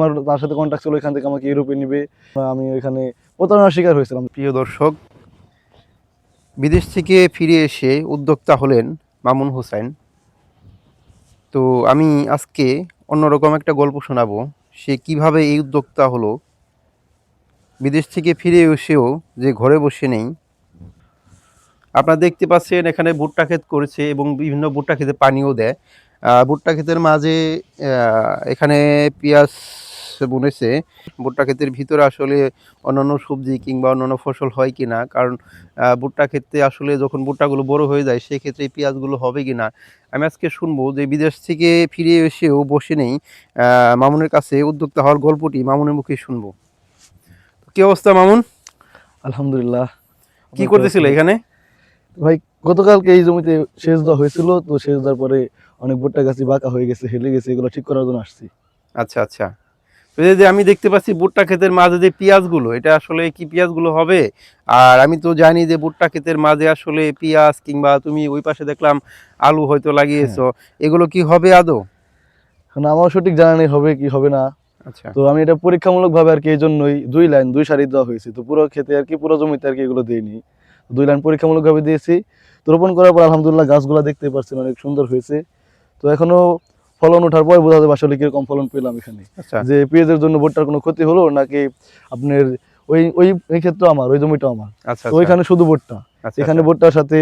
আমার তার সাথে কন্ট্যাক্ট ছিল, এখান থেকে আমাকে ইউরোপে নিবে। আমি ওইখানে প্রতারণার শিকার হয়েছিলাম। প্রিয় দর্শক, বিদেশ থেকে ফিরে এসে উদ্যোক্তা হলেন মামুন হোসেন। তো আমি আজকে অন্যরকম একটা গল্প শোনাবো, সে কিভাবে এই উদ্যোক্তা হলো, বিদেশ থেকে ফিরে এসেও যে ঘরে বসে নেই। আপনারা দেখতে পাচ্ছেন এখানে ভুট্টা ক্ষেত করেছে এবং বিভিন্ন ভুট্টা ক্ষেতে পানিও দেয়। ভুট্টা ক্ষেতের মাঝে এখানে পেঁয়াজ বুনেছে। ভুট্টা ক্ষেতের ভিতরে আসলে অন্যান্য সবজি কিংবা অন্যান্য ফসল হয় কি না, কারণ ভুট্টা ক্ষেতে আসলে যখন ভুট্টাগুলো বড় হয়ে যায় সেক্ষেত্রে এই পেঁয়াজগুলো হবে কি না। আমি আজকে শুনবো যে বিদেশ থেকে ফিরে এসেও বসে নেই মামুনের কাছে উদ্যোক্তা হওয়ার গল্পটি মামুনের মুখে শুনবো। কি অবস্থা মামুন? আলহামদুলিল্লাহ। কি করতেছিল এখানে? ভাই, গতকালকে এই জমিতে সেচ দেওয়া হয়েছিল, তো সেচ দেওয়ার পরে অনেক ভুট্টা গাছ বাঁকা হয়ে গেছে, হেলে গেছে, এগুলো ঠিক করার জন্য আসছি। আচ্ছা আচ্ছা। তো এই যে আমি দেখতে পাচ্ছি ভুট্টা ক্ষেতের মাঝে যে পেঁয়াজগুলো, এটা আসলে কি পেঁয়াজগুলো হবে? আর আমি তো জানি যে ভুট্টা ক্ষেতের মাঝে আসলে পেঁয়াজ কিংবা তুমি ওই পাশে দেখলাম আলু হয়তো হ্যাঁ, লাগিয়েছো, এগুলো কি হবে আদৌ? এখন আমার সঠিক জানা নেই হবে কি হবে না। আচ্ছা তো আমি এটা পরীক্ষামূলক ভাবে আর কি, এই জন্যই 2 লাইন 2 সারি দেওয়া হয়েছে। তো পুরো ক্ষেতে আর কি, পুরো জমিতে আর কি এগুলো দিইনি, 2 লাইন পরীক্ষামূলক ভাবে দিয়েছি। তো রোপণ করার পর আলহামদুলিল্লাহ গাছগুলো দেখতে পাচ্ছেন অনেক সুন্দর হয়েছে। তো এখনো ফলন ওঠার পর বোঝা যাবে আসলে কিরকম ফলন পেলাম এখানে, আচ্ছা যে পেঁয়াজের জন্য ভুট্টার কোনো ক্ষতি হলো নাকি আপনার ওই ওই এই ক্ষেত্রে আমার ওই জমিটা আমার। আচ্ছা তো আচ্ছা ওইখানে শুধু ভুট্টা, আচ্ছা এখানে আচ্ছা। ভুট্টার সাথে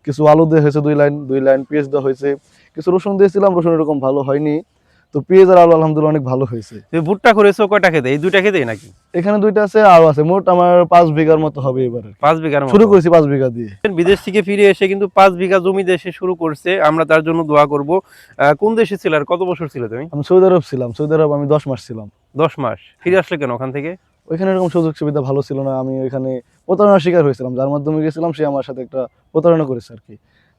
কিছু আলু দেওয়া হয়েছে, 2 লাইন 2 লাইন পেঁয়াজ দেওয়া হয়েছে, কিছু রসুন দিয়েছিলাম, রসুন এরকম ভালো হয়নি। তো পেঁয়াজ আর আলু আলহামদুলিল্লাহ অনেক ভালো হয়েছে। তুমি ভুট্টা করেছো কয়টা খেতে? এই দুইটা খেতেই নাকি? এখানে 2টা আছে, আরো আছে, মোট আমার 5 বিঘার মতো হবে এবারে। 5 বিঘার শুরু মতো। করেছি 5 বিঘা দিয়ে। বিদেশ থেকে ফিরে এসে কিন্তু 5 বিঘা জমি দেশে শুরু করছে, আমরা তার জন্য দোয়া করব। কোন দেশে ছিল আর কত বছর ছিল তুমি? আমি সৌদি আরব ছিলাম, সৌদি আরব আমি 10 মাস ছিলাম। 10 মাস। ফিরে আসলে কেন ওখান থেকে? ওইখানে এরকম সুযোগ সুবিধা ভালো ছিল না, আমি ওইখানে প্রতারণার শিকার হয়েছিলাম। যার মাধ্যমে গেছিলাম সে আমার সাথে একটা প্রতারণা করেছে আর কি।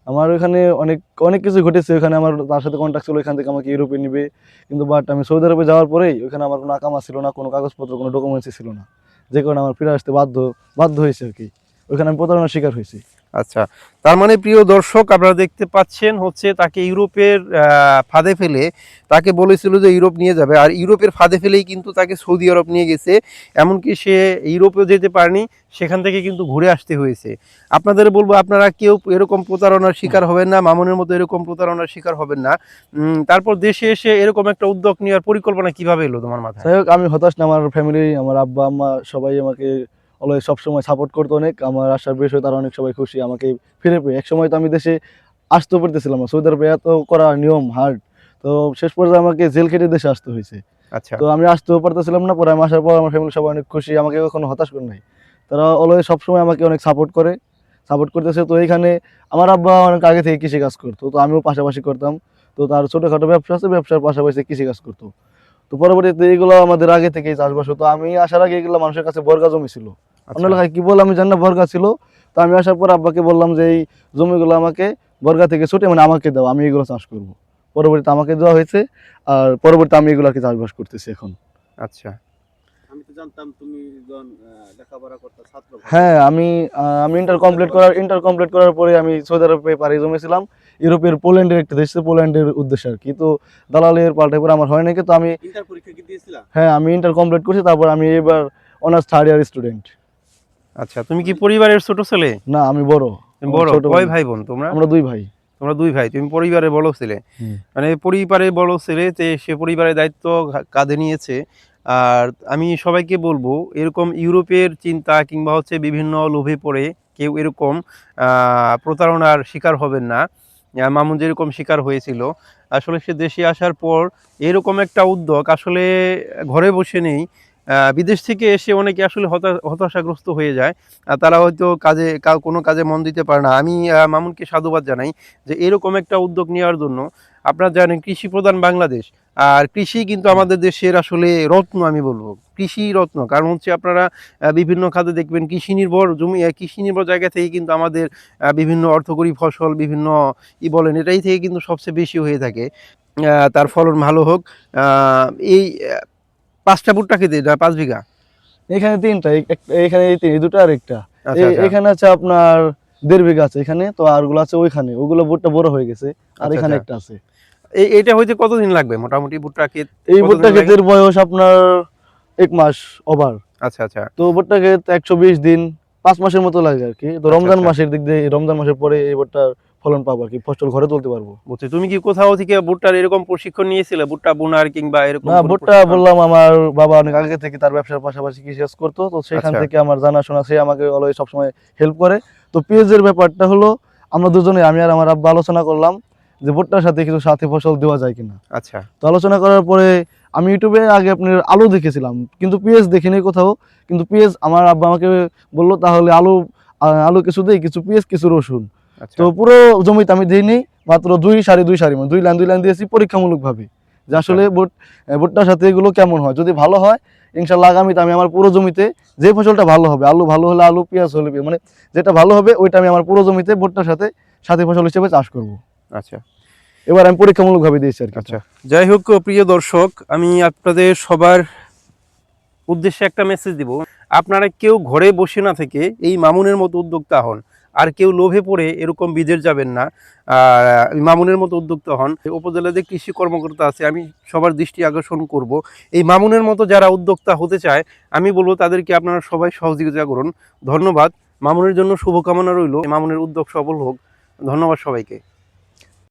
আমার ওইখানে অনেক অনেক কিছু ঘটেছে, ওইখানে আমার তার সাথে কন্ট্যাক্ট ছিল, এখান থেকে আমাকে ইউরোপে নিবে। কিন্তু বাট আমি সৌদি আরবে যাওয়ার পরেই ওইখানে আমার কোনো আকামা ছিল না, কোনো কাগজপত্র, কোনো ডকুমেন্টসই ছিল না, যে কারণে আমার ফিরে আসতে বাধ্য বাধ্য হয়েছে আর কি। ওইখানে আমি প্রতারণার শিকার হয়েছি। আচ্ছা, তার মানে প্রিয় দর্শক, আপনারা দেখতে পাচ্ছেন হচ্ছে তাকে ইউরোপের ফাঁদে ফেলে তাকে বলেছিল যে ইউরোপ নিয়ে যাবে, আর ইউরোপের ফাঁদে ফেলেই কিন্তু তাকে সৌদি আরব নিয়ে গেছে। এমনকি সে ইউরোপেও যেতে পারেনি, সেখান থেকে কিন্তু ঘুরে আসতে হয়েছে। আপনাদের বলবো, আপনারা কেউ এরকম প্রতারণার শিকার হবেন না, মামুনের মতো এরকম প্রতারণার শিকার হবেন না। তারপর দেশে এসে এরকম একটা উদ্যোগ নেওয়ার পরিকল্পনা কিভাবে এলো তোমার মাথায়? যাই হোক, আমি হতাশ না, আমার ফ্যামিলি, আমার আব্বা আম্মা সবাই আমাকে অলওয়েজ সবসময় সাপোর্ট করতো অনেক। আমার আসার বিষয়ে তারা অনেক সবাই খুশি আমাকে ফিরে পেয়ে। একসময় তো আমি দেশে আসতেও পারতেছিলাম না, সৌদি আরবে এত করা নিয়ম হার্ড। তো শেষ পর্যন্ত আমাকে জেল খেটে দেশে আসতে হয়েছে। আচ্ছা তো আমি আসতেও পারতেছিলাম না, পরে আমি আসার পর আমার ফ্যামিলি সবাই অনেক খুশি, আমাকে কখনো হতাশ করে নাই। তারা অলওয়েজ সবসময় আমাকে অনেক সাপোর্ট করে, সাপোর্ট করতেছে। তো এইখানে আমার আব্বা অনেক আগে থেকে কৃষিকাজ করতো, তো আমিও পাশাপাশি করতাম। তো তার ছোটোখাটো ব্যবসা আছে, ব্যবসার পাশাপাশি কৃষিকাজ করতো। তো পরবর্তীতে এগুলো আমাদের আগে থেকেই চাষবাস হতো। আমি আসার আগে এগুলো মানুষের কাছে বর্গা জমি ছিল, অন্য আচ্ছা এলাকায় কি বল আমি জানি না, বর্গা ছিল। তো আমি আসার পর আব্বাকে বললাম যে এই জমিগুলো আমাকে বর্গা থেকে ছুটে মানে আমাকে দাও, আমি এগুলো চাষ করব। পরবর্তীতে আমাকে দেওয়া হয়েছে, আর পরবর্তীতে আমি এগুলোকে চাষবাস করতেছি এখন। আচ্ছা। আমি তো জানতাম তুমি যখন লেখাপড়া করতে ছাত্র হ্যাঁ, আমি ইন্টার কমপ্লিট করার পরে আমি সৌদি আরবে পাড়ি জমেছিলাম। ইউরোপের পোল্যান্ডের একটা দেশ, পোল্যান্ডের উদ্দেশ্যে আর কি। তো দালালের পাল্টায় পরে আমার হয় নাকি, তো আমি ইন্টার পরীক্ষা কি দিয়েছিলা? হ্যাঁ আমি ইন্টার কমপ্লিট করছি, তারপর আমি এবার অনার্স 3rd ইয়ার স্টুডেন্ট। আচ্ছা, তুমি কি পরিবারের ছোট ছেলে? না, আমি বড়। আমার বড়? ছোট ভাই কয় না। ভাই বোন তোমরা? আমরা 2 ভাই। তোমরা 2 ভাই, তুমি পরিবারের বড় ছেলে। হুম। মানে পরিবারের বড় ছেলে, সে পরিবারের দায়িত্ব কাঁধে নিয়েছে। আর আমি সবাইকে বলবো, এরকম ইউরোপের চিন্তা কিংবা হচ্ছে বিভিন্ন লোভে পড়ে কেউ এরকম প্রতারণার শিকার হবেন না। মামুন যেরকম শিকার হয়েছিল, আসলে সে দেশে আসার পর এরকম একটা উদ্যোগ আসলে ঘরে বসে নেই। বিদেশ থেকে এসে অনেকে আসলে হতাশাগ্রস্ত হয়ে যায়, তারা হয়তো কোনো কাজে মন দিতে পারে না। আমি মামুনকে সাধুবাদ জানাই যে এরকম একটা উদ্যোগ নেওয়ার জন্য। আপনারা জানেন কৃষি প্রধান বাংলাদেশ, আর কৃষি কিন্তু আমাদের দেশের আসলে রত্ন, আমি বলবো কৃষি রত্ন। কারণ হচ্ছে আপনারা বিভিন্ন খাতে দেখবেন কৃষি নির্ভর জমি, কৃষি নির্ভর জায়গা থেকে কিন্তু আমাদের বিভিন্ন অর্থকরী ফসল, বিভিন্ন বলেন, এটাই থেকে কিন্তু সবচেয়ে বেশি হয়ে থাকে। তার ফলন ভালো হোক। এই 5টা ভুট্টা খেতে না 5 বিঘা? এখানে 3টা, এখানে এই 2টা আর একটা। আচ্ছা আচ্ছা এখানে আছে আপনার 1.5 বিঘা আছে এখানে, তো আর গুলো আছে ওইখানে, ওগুলো ভুট্টা বড় হয়ে গেছে, আর আচ্ছা এখানে আচ্ছা। একটা আছে। এইটা হইতে কতদিন লাগবে মোটামুটি ভুট্টা ক্ষেত? এই কতদিন ভুট্টা লাগে? ক্ষেতের বয়স আপনার 1 মাস ওভার। আচ্ছা আচ্ছা তো ভুট্টা ক্ষেত 120 দিন, 5 মাসের মতো লাগে আর কি। তো রমজান আচ্ছা। মাসের দিক দিয়ে, রমজান মাসের পরে এই ভুট্টার ফলন পাবো আর কি, ফসল ঘরে তুলতে পারবো। বুঝছি। তুমি কি কোথাও থেকে ভুট্টার এরকম প্রশিক্ষণ নিয়েছিলে, ভুট্টা বোনার কিংবা এরকম না, কোনো ভুট্টা প্রশিক্ষণ? বললাম আমার বাবা অনেক আগে থেকে তার ব্যবসার পাশাপাশি কৃষিকাজ করতো, তো সেখান আচ্ছা থেকে আমার জানাশোনা, সে আমাকে অলওয়েজ সবসময় হেল্প করে। তো পেঁয়াজের ব্যাপারটা হলো আমরা দুজনে, আমি আর আমার আব্বা আলোচনা করলাম যে ভুট্টার সাথে কিছু সাথী ফসল দেওয়া যায় কিনা। আচ্ছা তো আলোচনা করার পরে আমি ইউটিউবে আগে আপনার আলু দেখেছিলাম, কিন্তু পেঁয়াজ দেখিনি কোথাও। কিন্তু পেঁয়াজ আমার আব্বা আমাকে বললো তাহলে আলু, আলু কিছু দেই, কিছু পেঁয়াজ, কিছু রসুন। আচ্ছা তো পুরো জমিতে আমি দিইনি, মাত্র 2 সারি মানে 2 লাইন দিয়েছি পরীক্ষামূলকভাবে, যে আচ্ছা আসলে ভুট্টার সাথে এগুলো কেমন হয়। যদি ভালো হয় ইনশাল্লাহ আগামীতে আমি আমার পুরো জমিতে যে ফসলটা ভালো হবে, আলু ভালো হলে আলু, পেঁয়াজ হলে পেঁয়াজ, মানে যেটা ভালো হবে ওইটা আমি আমার পুরো জমিতে ভুট্টার সাথে সাথী ফসল হিসেবে চাষ করব। আচ্ছা এবার আমি পরীক্ষামূলকভাবে দিয়েছি আর কি। আচ্ছা। যাই হোক প্রিয় দর্শক, আমি আপনাদের সবার উদ্দেশ্যে একটা মেসেজ দিব। আপনারা কেউ ঘরে বসে না থেকে এই মামুনের মতো উদ্যোক্তা হন, আর কেউ লোভে পড়ে এরকম বিদেশ যাবেন না। আর মামুনের মতো উদ্যোক্তা হন। উপজেলায় যে কৃষি কর্মকর্তা আছে, আমি সবার দৃষ্টি আকর্ষণ করব, এই মামুনের মতো যারা উদ্যোক্তা হতে চায় আমি বলবো তাদেরকে আপনারা সবাই সহযোগিতা করুন। ধন্যবাদ। মামুনের জন্য শুভকামনা রইল, মামুনের উদ্যোগ সফল হোক। ধন্যবাদ সবাইকে।